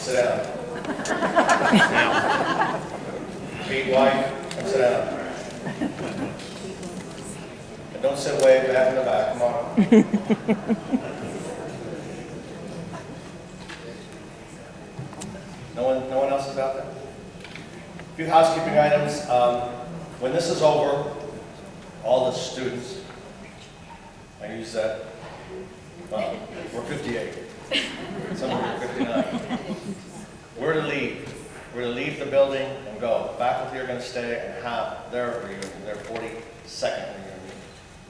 sit down. Feet wide, and sit down. And don't sit way back in the back, come on. No one else is out there? A few housekeeping items. When this is over, all the students, I use that, well, we're 58. Some of them are 59. We're to leave. We're to leave the building and go. Faculty are going to stay and have their reunion, their 42nd reunion.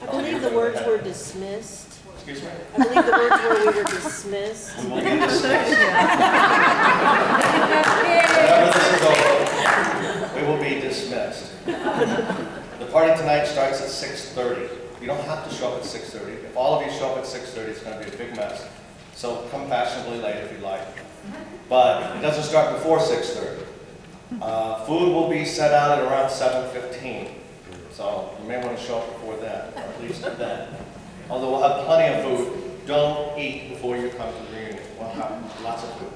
I believe the words were dismissed. Excuse me? I believe the words were we were dismissed. We will be dismissed. Whenever this is over, we will be dismissed. The party tonight starts at 6:30. You don't have to show up at 6:30. If all of you show up at 6:30, it's going to be a big mess. So come fashionably late if you like. But it doesn't start before 6:30. Food will be set out at around 7:15. So you may want to show up before then, or at least then. Although we'll have plenty of food, don't eat before you come to the reunion. We'll have lots of food.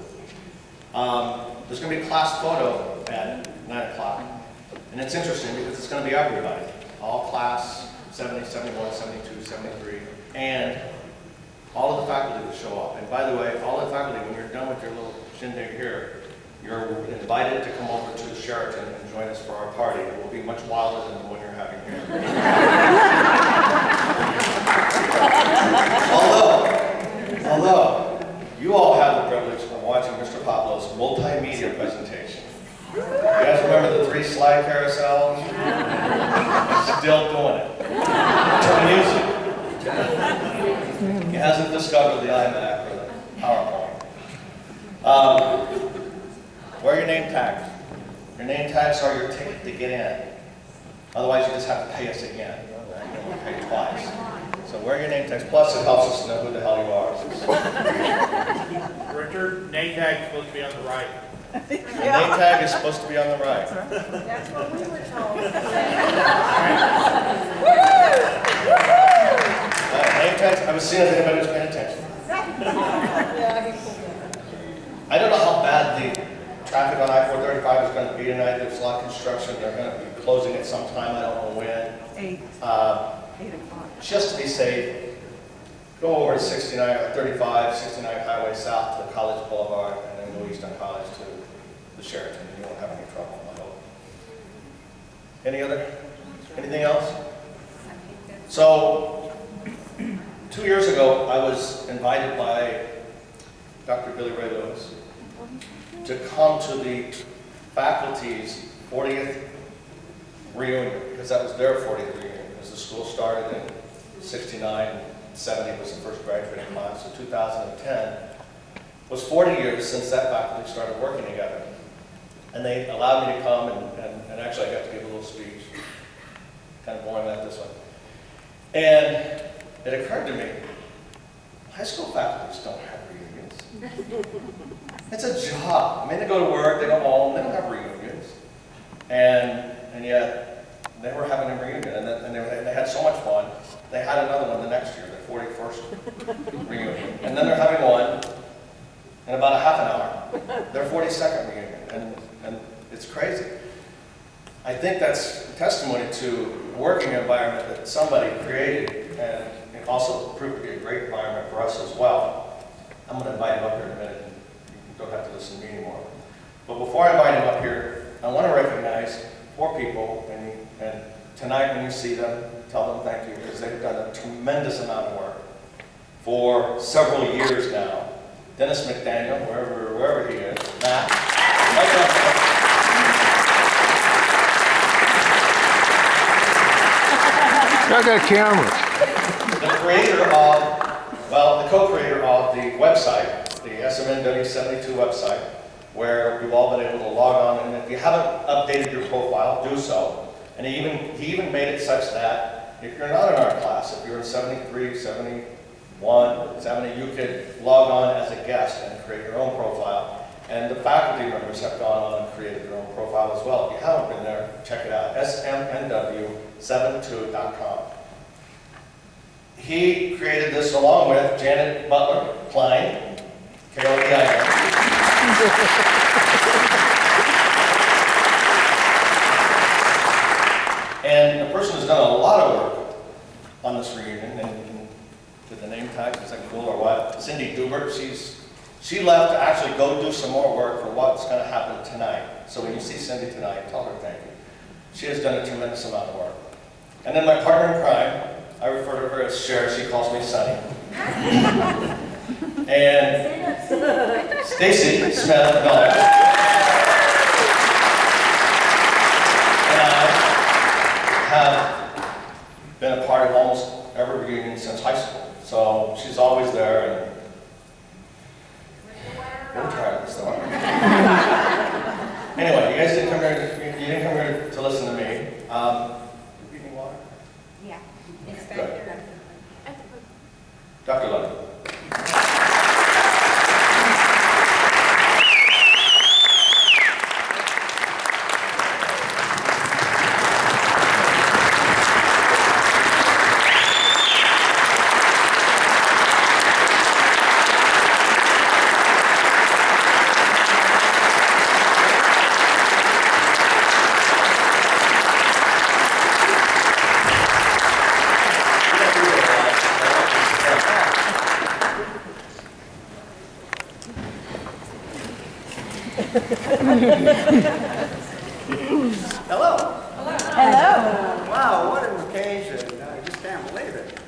There's going to be a class photo at 9 o'clock. And it's interesting because it's going to be everybody. All class 70, 71, 72, 73, and all of the faculty will show up. And by the way, all the faculty, when you're done with your little shindig here, you're invited to come over to Sheraton and join us for our party. It will be much wilder than the one you're having here. Although, you all have the privilege of watching Mr. Poplo's multimedia presentation. You guys remember the 3 slide carousels? Still doing it. It's amusing. He hasn't discovered the iMac or the PowerPoint. Wear your name tags. Your name tags are your ticket to get in. Otherwise, you just have to pay us again. You don't want to pay twice. So wear your name tags. Plus, it helps us to know who the hell you are. Richard, name tag is supposed to be on the right. The name tag is supposed to be on the right. That's what we were told. Name tags, I was seeing if anybody was paying attention. I don't know how bad the traffic on I-435 is going to be tonight. There's a lot of construction. They're going to be closing at some time. I don't know when. 8 o'clock. Just to be safe, go over to 35, 69 Highway South to College Boulevard, and then go east on College to the Sheraton, and you won't have any trouble, I hope. Anything else? So, 2 years ago, I was invited by Dr. Billy Ray Lewis to come to the faculty's 40th reunion, because that was their 40th reunion, because the school started in 69, 70 was the first graduating class, so 2010 was 40 years since that faculty started working together. And they allowed me to come, and actually I got to give a little speech, kind of boring that this way. And it occurred to me, high school faculties don't have reunions. It's a job. I mean, they go to work, they go home, they don't have reunions. And yet, they were having a reunion, and they had so much fun. They had another one the next year, their 41st reunion. And then they're having one in about a half an hour, their 42nd reunion. And it's crazy. I think that's a testimony to a working environment that somebody created, and it also proved to be a great environment for us as well. I'm going to invite him up here in a minute. You don't have to listen to me anymore. But before I invite him up here, I want to recognize 4 people, and tonight when you see them, tell them thank you, because they've done a tremendous amount of work for several years now. Dennis McDaniel, wherever he is, Matt. I got cameras. The creator of, the co-creator of the website, the SMNW 72 website, where we've all been able to log on, and if you haven't updated your profile, do so. And he even made it such that if you're not in our class, if you're in 73, 71, 70, you could log on as a guest and create your own profile. And the faculty members have gone on and created their own profile as well. If you haven't been there, check it out, smnw72.com. He created this along with Janet Butler Klein, K-O-E-I-N. And the person who's done a lot of work on this reunion, and did the name tag, is that cool or what? Cindy Dubert, she left to actually go do some more work for what's going to happen tonight. So when you see Cindy tonight, tell her thank you. She has done a tremendous amount of work. And then my partner in crime, I refer to her as Cher, she calls me Sonny. And Stacy Smith, no. And I have been a part of almost every reunion since high school. So she's always there, and we're tired of this though. Anyway, you guys didn't come here to listen to me. You need water? Yeah. It's Good. back there. Dr. Ludwig. Hello. Hello. Wow, what an occasion. I just can't believe it.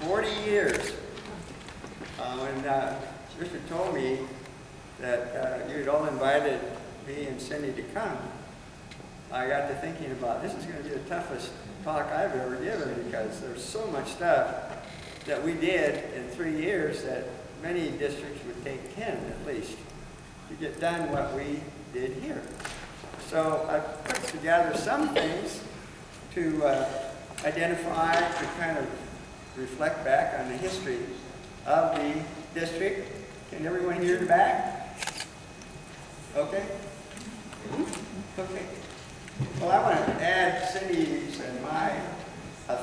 40 years. When Richard told me that you'd all invited me and Cindy to come, I got to thinking about this is going to be the toughest talk I've ever given, because there's so much stuff that we did in 3 years that many districts would take 10 at least to get done what we did here. So I put together some things to identify, to kind of reflect back on the history of the district. Can everyone hear the back? Okay? Okay. Well, I want to add Cindy's and my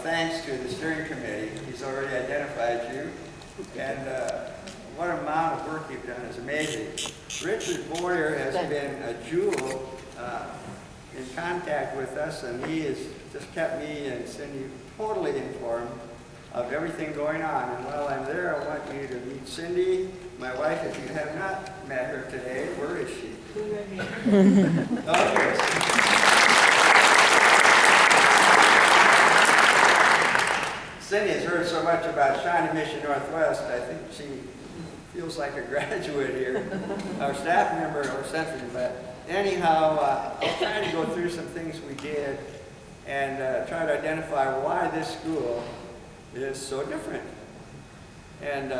thanks to the steering committee. He's already identified you. And what amount of work you've done is amazing. Richard Boyer has been a jewel in contact with us, and he has just kept me and Cindy totally informed of everything going on. And while I'm there, I want you to meet Cindy, my wife. If you have not met her today, where is she? Okay. Cindy has heard so much about Shawnee Mission Northwest, I think she feels like a graduate here, our staff member or something. But anyhow, I'll try to go through some things we did and try to identify why this school is so different. And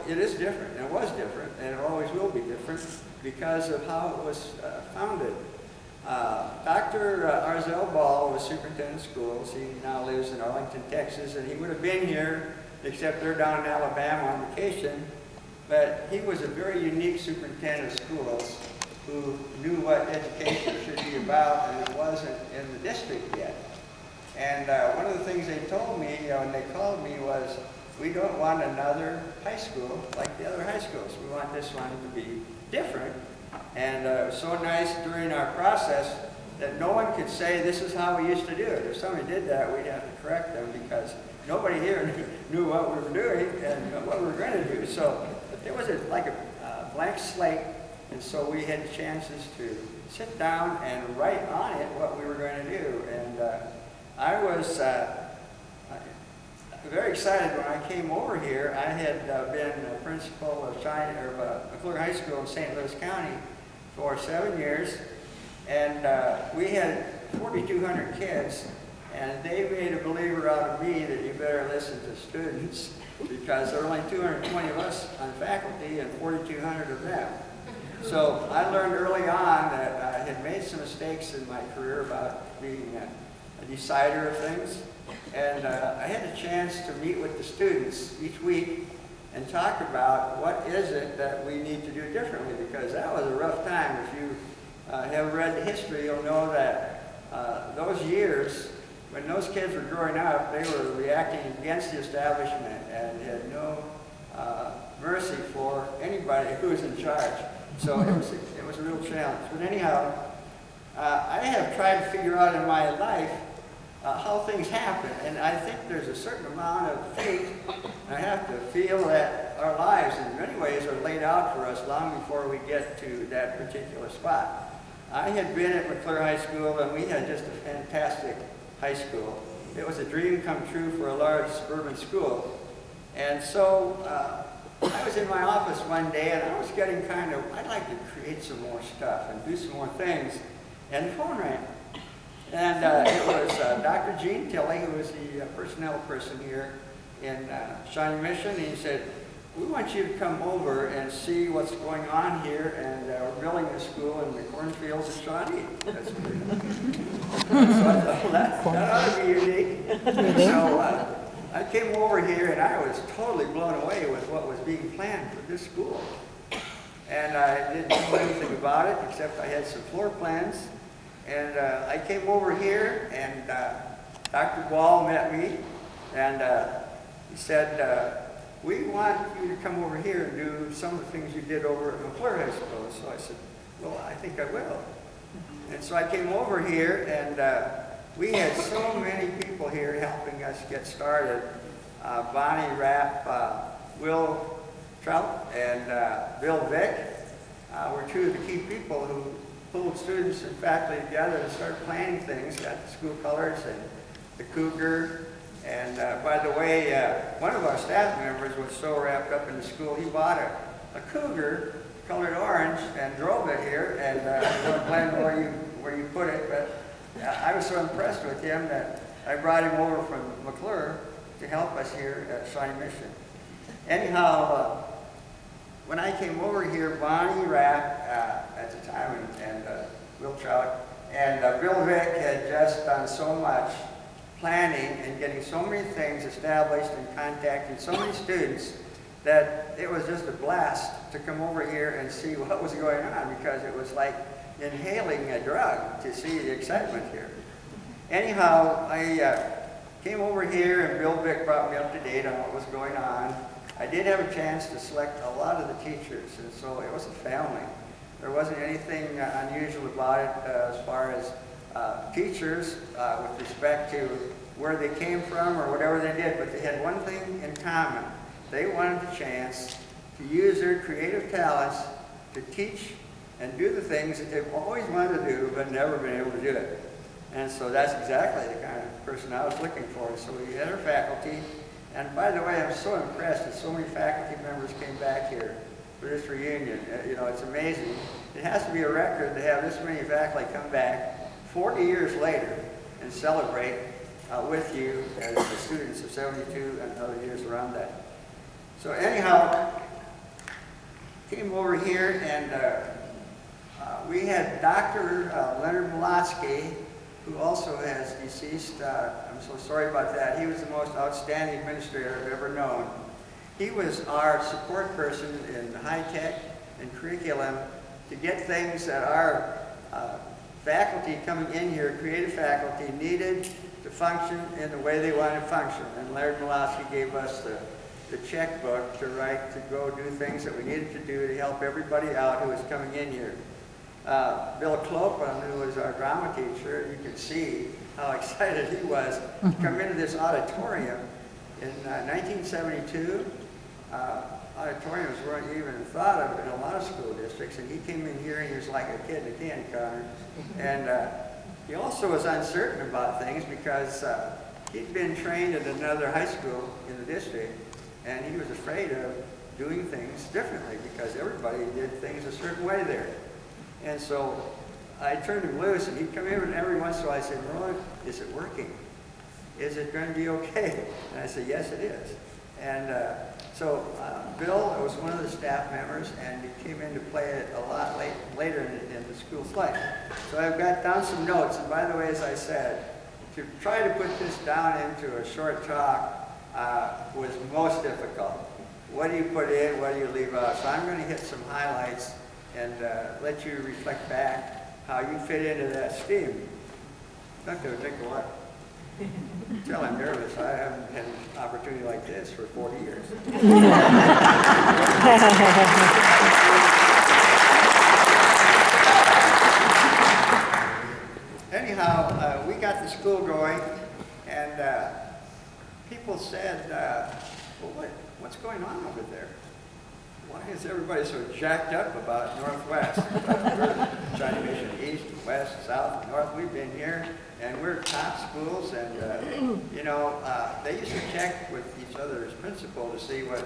it is different, and it was different, and it always will be different because of how it was founded. Dr. Arzell Ball was superintendent of schools. He now lives in Arlington, Texas, and he would have been here, except they're down in Alabama on vacation. But he was a very unique superintendent of schools who knew what education should be about, and it wasn't in the district yet. And one of the things they told me when they called me was, we don't want another high school like the other high schools. We want this one to be different. And it was so nice during our process that no one could say this is how we used to do it. If somebody did that, we'd have to correct them because nobody here knew what we were doing and what we were going to do. So it was like a blank slate, and so we had chances to sit down and write on it what we were going to do. And I was very excited when I came over here. I had been a principal of McClure High School in St. Louis County for 7 years, and we had 4,200 kids, and they made a believer out of me that you better listen to students because there are only 220 of us on faculty and 4,200 of them. So I learned early on that I had made some mistakes in my career about being a decider of things. And I had a chance to meet with the students each week and talk about what is it that we need to do differently, because that was a rough time. If you have read the history, you'll know that those years, when those kids were growing up, they were reacting against the establishment and had no mercy for anybody who was in charge. So it was a real challenge. But anyhow, I have tried to figure out in my life how things happen, and I think there's a certain amount of fate. I have to feel that our lives in many ways are laid out for us long before we get to that particular spot. I had been at McClure High School, and we had just a fantastic high school. It was a dream come true for a large suburban school. And so I was in my office one day, and I was getting kind of, I'd like to create some more stuff and do some more things. And the phone rang. And it was Dr. Gene Tilley, who was the personnel person here in Shawnee Mission. And he said, we want you to come over and see what's going on here, and we're building a school in the cornfields of Shawnee. That's pretty So I thought, well, that ought to be unique. So I came over here, and I was totally blown away with what was being planned for this school. And I didn't know anything about it, except I had some floor plans. And I came over here, and Dr. Wall met me, and he said, we want you to come over here and do some of the things you did over at McClure High School. So I said, well, I think I will. And so I came over here, and we had so many people here helping us get started. Bonnie Rapp, Will Trout, and Bill Vick were two of the key people who pulled students and faculty together and started planning things, got the school colors and the cougar. And by the way, one of our staff members was so wrapped up in the school, he bought a cougar colored orange and drove it here. And I don't blame where you put it, but I was so impressed with him that I brought him over from McClure to help us here at Shawnee Mission. Anyhow, when I came over here, Bonnie Rapp at the time, and Will Trout, and Bill Vick had just done so much planning and getting so many things established and contacting so many students that it was just a blast to come over here and see what was going on, because it was like inhaling a drug to see the excitement here. Anyhow, I came over here, and Bill Vick brought me up to date on what was going on. I did have a chance to select a lot of the teachers, and so it was a family. There wasn't anything unusual about it as far as teachers with respect to where they came from or whatever they did, but they had one thing in common. They wanted the chance to use their creative talents to teach and do the things that they've always wanted to do but never been able to do it. And so that's exactly the kind of person I was looking for. So we had our faculty, and by the way, I'm so impressed that so many faculty members came back here for this reunion. You know, it's amazing. It has to be a record to have this many faculty come back 40 years later and celebrate with you as the students of 72 and other years around that. So anyhow, came over here, and we had Dr. Leonard Molotsky, who also has deceased. I'm so sorry about that. He was the most outstanding administrator I've ever known. He was our support person in high tech and curriculum to get things that our faculty coming in here, creative faculty, needed to function in the way they wanted to function. And Larry Molotsky gave us the checkbook to write, to go do things that we needed to do to help everybody out who was coming in here. Bill Clopen, who was our drama teacher, you could see how excited he was to come into this auditorium. In 1972, auditoriums weren't even thought of in a lot of school districts, and he came in here and he was like a kid in a candy counter. And he also was uncertain about things because he'd been trained at another high school in the district, and he was afraid of doing things differently because everybody did things a certain way there. And so I turned him loose, and he'd come in, and every once in a while I said, Merlin, is it working? Is it going to be okay? And I said, yes, it is. And so Bill was one of the staff members, and he came into play a lot later in the school's life. So I've got down some notes, and by the way, as I said, to try to put this down into a short talk was most difficult. What do you put in? What do you leave out? So I'm going to hit some highlights and let you reflect back how you fit into that scheme. Not going to take a lot. Tell I'm nervous. I haven't had an opportunity like this for 40 years. got the school going, and people said, well, what's going on over there? Why is everybody so jacked up about Northwest? We're China Mission East, West, South, North. We've been here, and we're top schools. And you know, they used to check with each other's principal to see what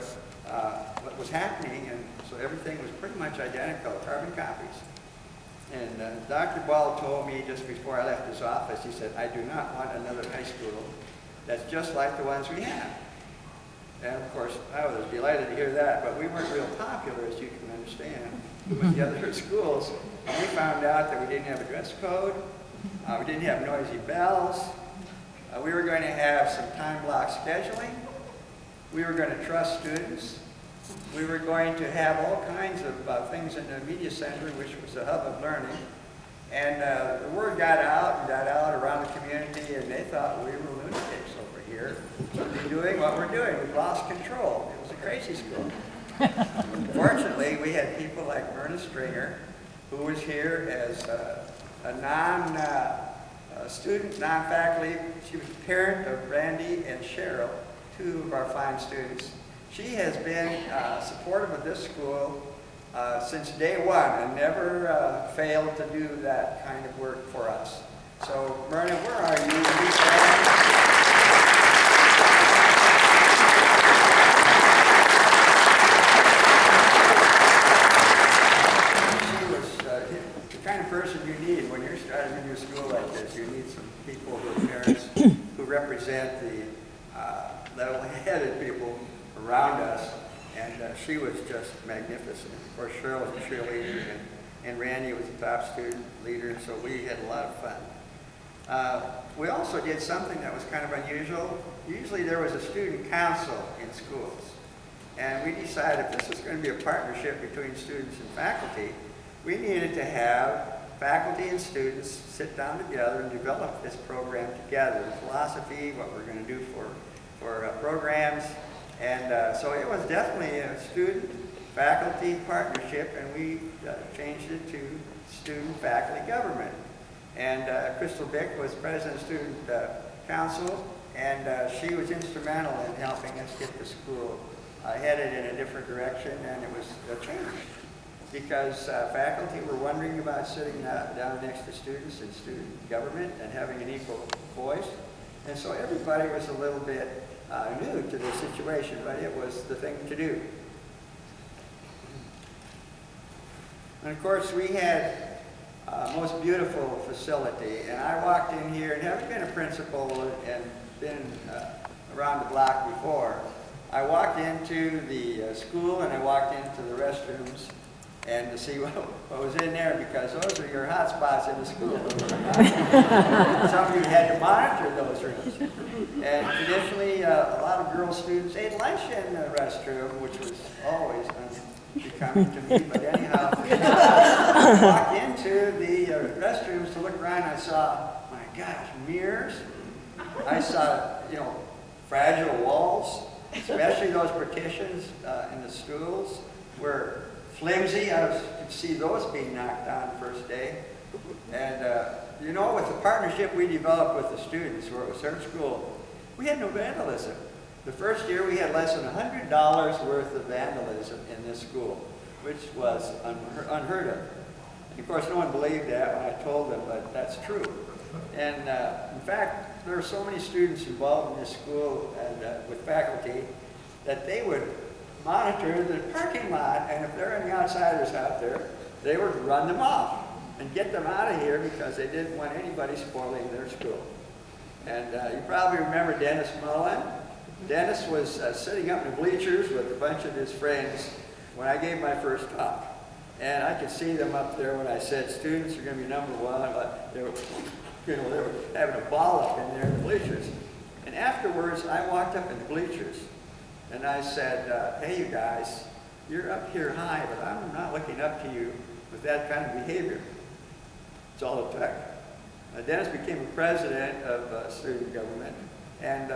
was happening, and so everything was pretty much identical, carbon copies. And Dr. Ball told me just before I left his office, he said, "I do not want another high school that's just like the ones we have." And of course, I was delighted to hear that, but we weren't real popular, as you can understand, with the other schools. And we found out that we didn't have a dress code, we didn't have noisy bells, we were going to have some time block scheduling, we were going to trust students, we were going to have all kinds of things in the media center, which was a hub of learning. And the word got out around the community, and they thought we were lunatics over here to be doing what we're doing. We've lost control. It was a crazy school. Fortunately, we had people like Myrna Stringer, who was here as a non-student, non-faculty. She was the parent of Randy and Cheryl, two of our fine students. She has been supportive of this school since day one and never failed to do that kind of work for us. So, Myrna, where are you? She was the kind of person you need when you're starting a new school like this. You need some people who are parents who represent the level-headed people around us. And she was just magnificent. Of course, Cheryl was a cheerleader, and Randy was a top student leader, so we had a lot of fun. We also did something that was kind of unusual. Usually there was a student council in schools, and we decided if this was going to be a partnership between students and faculty, we needed to have faculty and students sit down together and develop this program together, the philosophy, what we're going to do for programs. And so it was definitely a student-faculty partnership, and we changed it to student-faculty government. And Crystal Bick was president of Student Council, and she was instrumental in helping us get the school headed in a different direction, and it was a change. Because faculty were wondering about sitting down next to students in student government and having an equal voice. And so everybody was a little bit new to this situation, but it was the thing to do. And of course, we had a most beautiful facility. And I walked in here, and having been a principal and been around the block before, I walked into the school and I walked into the restrooms and to see what was in there, because those are your hot spots in the school. Some of you had to monitor those rooms. And traditionally, a lot of girl students ate lunch in the restroom, which was always unbecoming to me. But anyhow, I walked into the restrooms to look around. I saw, my gosh, mirrors. I saw, fragile walls, especially those partitions in the stools were flimsy. I could see those being knocked down the first day. And, with the partnership we developed with the students, where it was their school, we had no vandalism. The first year we had less than $100 worth of vandalism in this school, which was unheard of. And of course, no one believed that when I told them, but that's true. And in fact, there were so many students involved in this school and with faculty that they would monitor the parking lot, and if there are any outsiders out there, they would run them off and get them out of here because they didn't want anybody spoiling their school. And you probably remember Dennis Mullen. Dennis was sitting up in the bleachers with a bunch of his friends when I gave my first talk. And I could see them up there when I said students are going to be number one. They were having a ball up in there in the bleachers. And afterwards, I walked up in the bleachers and I said, hey, you guys, you're up here high, but I'm not looking up to you with that kind of behavior. It's all it took. Dennis became a president of student government, and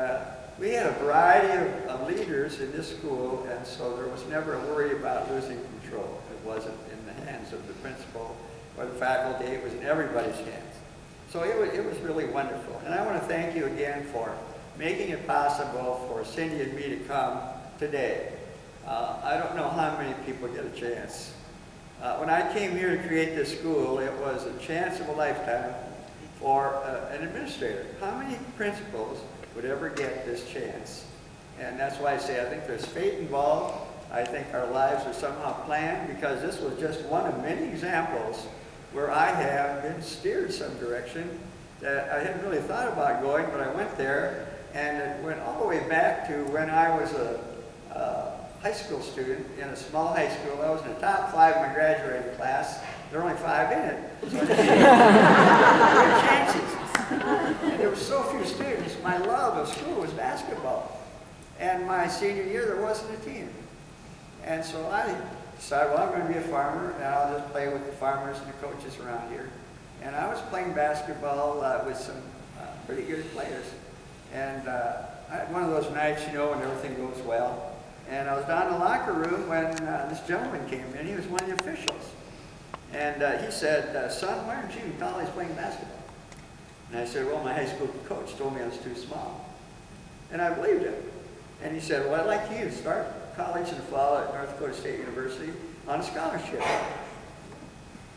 we had a variety of leaders in this school, and so there was never a worry about losing control. It wasn't in the hands of the principal or the faculty, it was in everybody's hands. So it was really wonderful. And I want to thank you again for making it possible for Cindy and me to come today. I don't know how many people get a chance. When I came here to create this school, it was a chance of a lifetime for an administrator. How many principals would ever get this chance? And that's why I say I think there's fate involved. I think our lives are somehow planned, because this was just one of many examples where I have been steered some direction that I hadn't really thought about going, but I went there, and it went all the way back to when I was a high school student in a small high school. I was in the top 5 of my graduating class. There were only 5 in it. So I had chances. And there were so few students. My love of school was basketball. And my senior year, there wasn't a team. And so I decided, well, I'm going to be a farmer, and I'll just play with the farmers and the coaches around here. And I was playing basketball with some pretty good players. And I had one of those nights, you know, when everything goes well. And I was down in the locker room when this gentleman came in. He was one of the officials. And he said, son, why aren't you in college playing basketball? And I said, well, my high school coach told me I was too small. And I believed him. And he said, well, I'd like you to start college in the fall at North Dakota State University on a scholarship.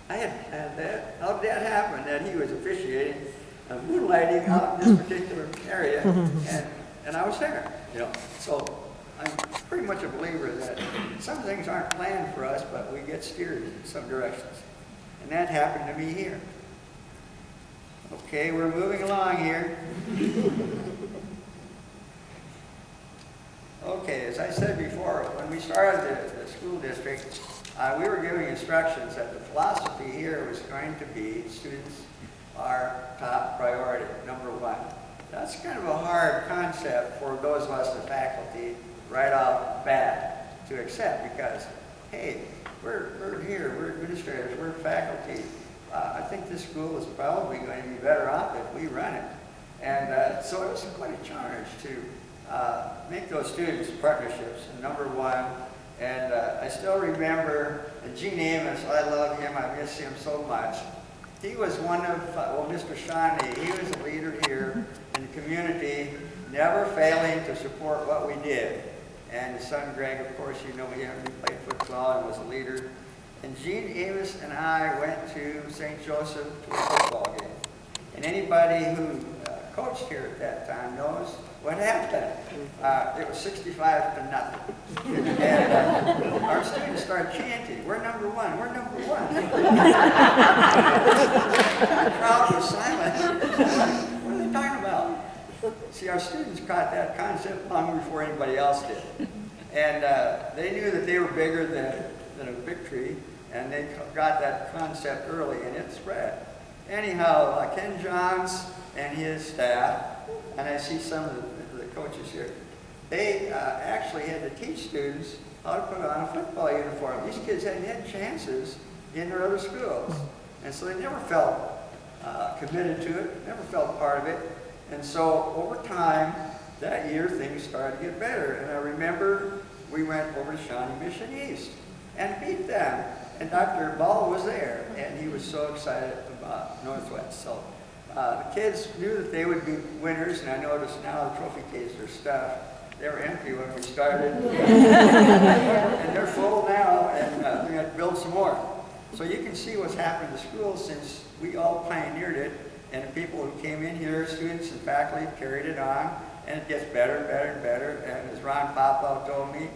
I had that. How did that happen? That he was officiating, moonlighting out in this particular area, and I was there. You know, so I'm pretty much a believer that some things aren't planned for us, but we get steered in some directions, and that happened to me here. Okay, we're moving along here. Okay, as I said before, when we started the school district, we were giving instructions that the philosophy here was going to be students are top priority, #1. That's kind of a hard concept for those of us in the faculty right off the bat to accept, because, hey, we're here, we're administrators, we're faculty. I think this school is probably going to be better off if we run it. And so it was quite a charge to make those students partnerships, #1. And I still remember Gene Amos. I love him. I miss him so much. He was one of, well, Mr. Shawnee, he was a leader here in the community, never failing to support what we did. And his son Greg, of course, you know him, he played football and was a leader. And Gene Amos and I went to St. Joseph to a football game. And anybody who coached here at that time knows what happened. It was 65-0. And our students started chanting, we're #1, we're #1. The crowd was silent. What are they talking about? See, our students caught that concept long before anybody else did. And they knew that they were bigger than a victory, and they got that concept early, and it spread. Anyhow, Ken Johns and his staff, and I see some of the coaches here, they actually had to teach students how to put on a football uniform. These kids hadn't had chances in their other schools, and so they never felt committed to it, never felt part of it. And so over time, that year, things started to get better. And I remember we went over to Shawnee Mission East and beat them. And Dr. Ball was there, and he was so excited about Northwest. So the kids knew that they would be winners, and I noticed now the trophy cases are stuffed. They were empty when we started, and they're full now, and we have to build some more. So you can see what's happened to schools since we all pioneered it, and the people who came in here, students and faculty, carried it on, and it gets better and better and better. And as Ron Poplow told me,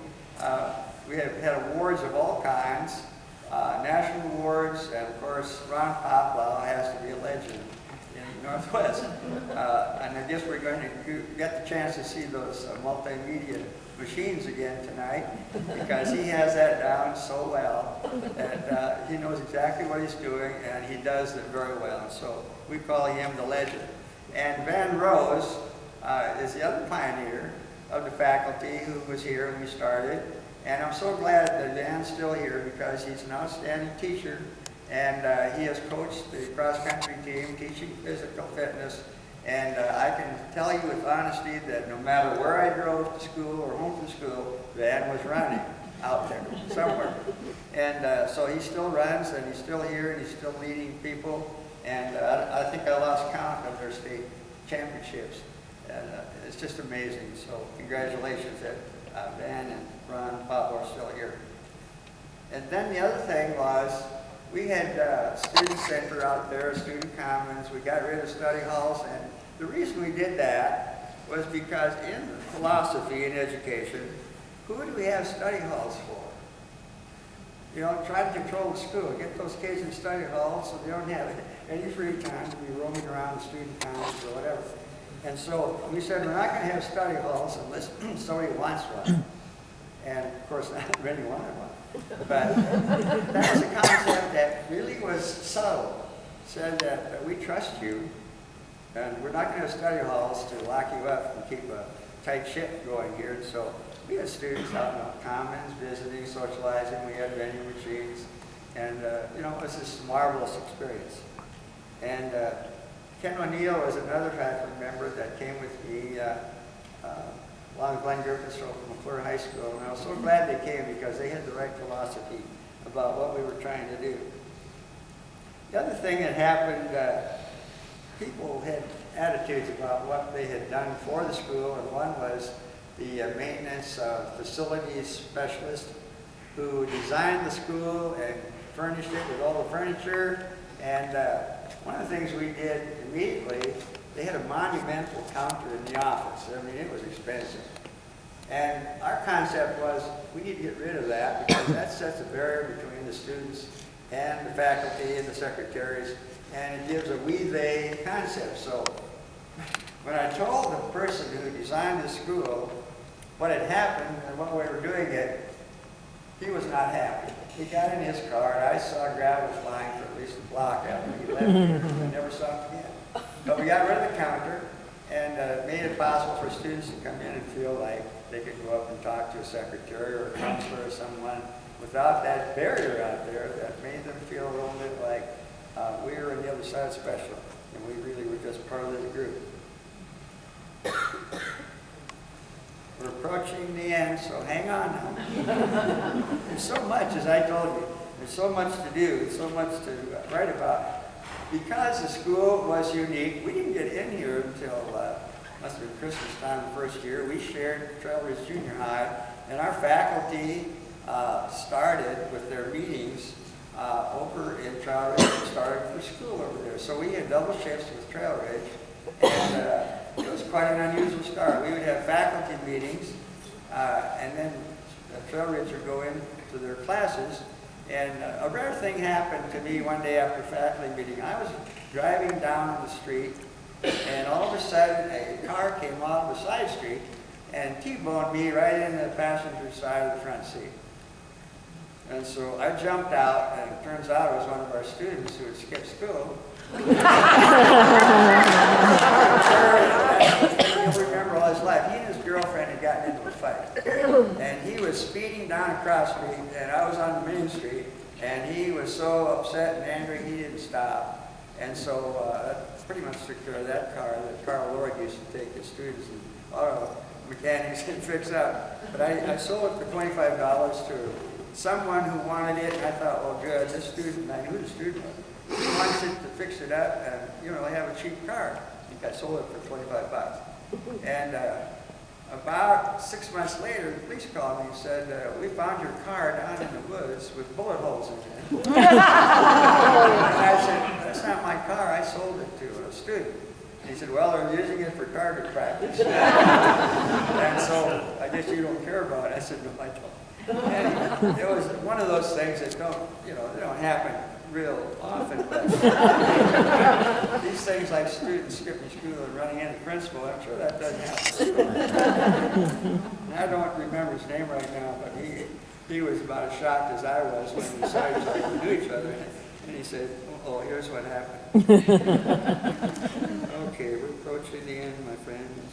we have had awards of all kinds, national awards, and of course Ron Poplow has to be a legend in Northwest. And I guess we're going to get the chance to see those multimedia machines again tonight, because he has that down so well, and he knows exactly what he's doing, and he does it very well. And so we call him the legend. And Van Rose is the other pioneer of the faculty who was here when we started. And I'm so glad that Van's still here, because he's an outstanding teacher, and he has coached the cross-country team, teaching physical fitness. And I can tell you with honesty that no matter where I drove to school or home from school, Van was running out there somewhere. And so he still runs, and he's still here, and he's still leading people. And I think I lost count of their state championships. And it's just amazing. So congratulations that Ben and Ron and Bob are still here. And then the other thing was, we had student center out there, student commons. We got rid of study halls, and the reason we did that was because in philosophy and education, who do we have study halls for? You know, try to control the school, get those kids in study halls so they don't have any free time to be roaming around the student commons or whatever. And so we said, we're not going to have study halls unless somebody wants one. And of course, not many wanted one. But that was a concept that really was subtle. Said that we trust you, and we're not going to have study halls to lock you up and keep a tight ship going here. And so we had students out in the commons, visiting, socializing. We had vending machines. And, you know, it was this marvelous experience. And Ken O'Neill was another faculty member that came with me along with Glenn Griffiths from McClure High School. And I was so glad they came because they had the right philosophy about what we were trying to do. The other thing that happened, people had attitudes about what they had done for the school, and one was the maintenance facilities specialist who designed the school and furnished it with all the furniture. And one of the things we did immediately, they had a monumental counter in the office. I mean, it was expensive. And our concept was, we need to get rid of that because that sets a barrier between the students and the faculty and the secretaries, and it gives a we-they concept. So when I told the person who designed the school what had happened and what we were doing it, he was not happy. He got in his car, and I saw gravel flying for at least a block after he left here. I never saw him again. But we got rid of the counter and made it possible for students to come in and feel like they could go up and talk to a secretary or a counselor or someone without that barrier out there that made them feel a little bit like we were on the other side special and we really were just part of the group. We're approaching the end, so hang on now. There's so much, as I told you, there's so much to do, so much to write about. Because the school was unique, we didn't get in here until must have been Christmas time the first year. We shared Trail Ridge Junior High, and our faculty started with their meetings over in Trail Ridge and started for school over there. So we had double shifts with Trail Ridge, and it was quite an unusual start. We would have faculty meetings, and then Trail Ridge would go into their classes. And a rare thing happened to me one day after faculty meeting. I was driving down the street, and all of a sudden a car came off the side street and T-boned me right in the passenger side of the front seat. And so I jumped out, and it turns out it was one of our students who had skipped school. He'll remember all his life. He and his girlfriend had gotten into a fight. And he was speeding down a cross street, and I was on the main street, and he was so upset and angry he didn't stop. And so that pretty much took care of that car that Carl Lord used to take his students and auto mechanics and fix up. But I sold it for $25 to someone who wanted it, and I thought, well, good, this student, I knew the student was. He wants it to fix it up and, you know, have a cheap car. I think I sold it for 25 bucks. And about 6 months later, the police called me and said, we found your car down in the woods with bullet holes in it. And I said, that's not my car, I sold it to a student. And he said, well, they're using it for target practice. And so I guess you don't care about it. I said, no, I don't. And it was one of those things that don't, you know, they don't happen real often, but these things like students skipping school and running into principal, I'm sure that doesn't happen. And I don't remember his name right now, but he was about as shocked as I was when we decided we knew each other. And he said, oh, here's what happened. Okay, we're approaching the end, my friends.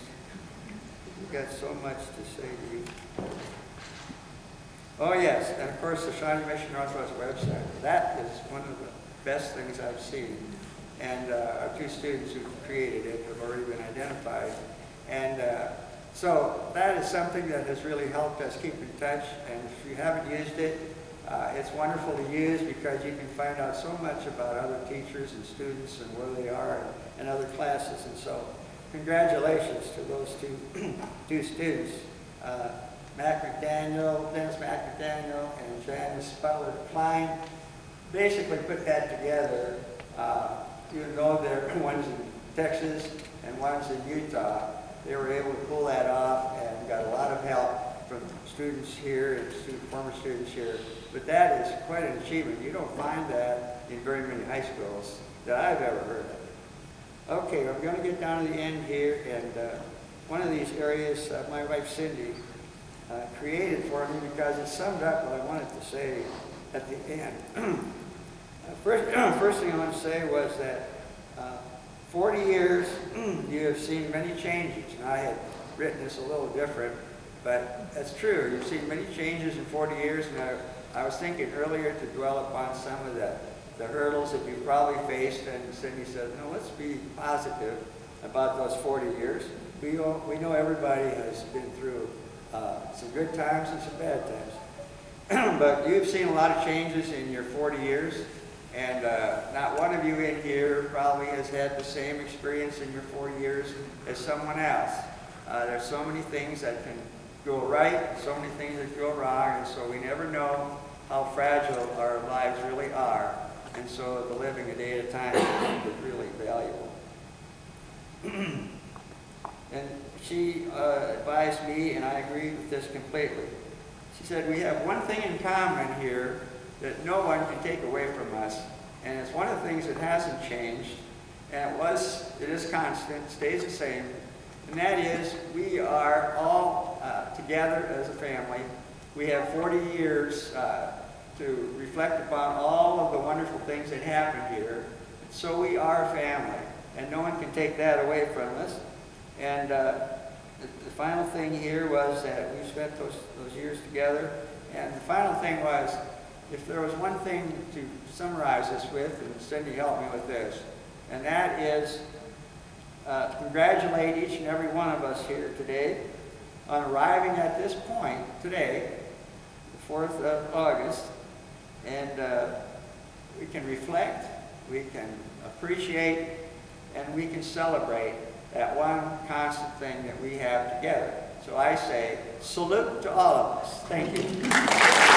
We've got so much to say to you. Oh yes, and of course the Shawnee Mission Northwest website. That is one of the best things I've seen. And our two students who created it have already been identified. And so that is something that has really helped us keep in touch. And if you haven't used it, It's wonderful to use because you can find out so much about other teachers and students and where they are and other classes. And so congratulations to those two students, Dennis McDaniel and Janice Butler Klein. Basically put that together, even though one's in Texas and one's in Utah. They were able to pull that off and got a lot of help from students here and former students here. But that is quite an achievement. You don't find that in very many high schools that I've ever heard of. Okay, I'm going to get down to the end here, and one of these areas my wife Cindy created for me because it summed up what I wanted to say at the end. First thing I want to say was that 40 years, you have seen many changes. And I had written this a little different, but that's true. You've seen many changes in 40 years, and I was thinking earlier to dwell upon some of the hurdles that you probably faced, and Cindy said, no, let's be positive about those 40 years. We know everybody has been through some good times and some bad times. But you've seen a lot of changes in your 40 years, and not one of you in here probably has had the same experience in your 40 years as someone else. There's so many things that can go right, so many things that go wrong, and so we never know how fragile our lives really are. And so the living a day at a time is really valuable. And she advised me, and I agree with this completely. She said, we have one thing in common here that no one can take away from us, and it's one of the things that hasn't changed, and it is constant, stays the same, and that is we are all together as a family. We have 40 years to reflect upon all of the wonderful things that happened here. So we are a family, and no one can take that away from us. And the final thing here was that we spent those years together. And the final thing was, if there was one thing to summarize this with, and Cindy helped me with this, and that is congratulate each and every one of us here today on arriving at this point today, the 4th of August, and we can reflect, we can appreciate, and we can celebrate that one constant thing that we have together. So I say, salute to all of us. Thank you.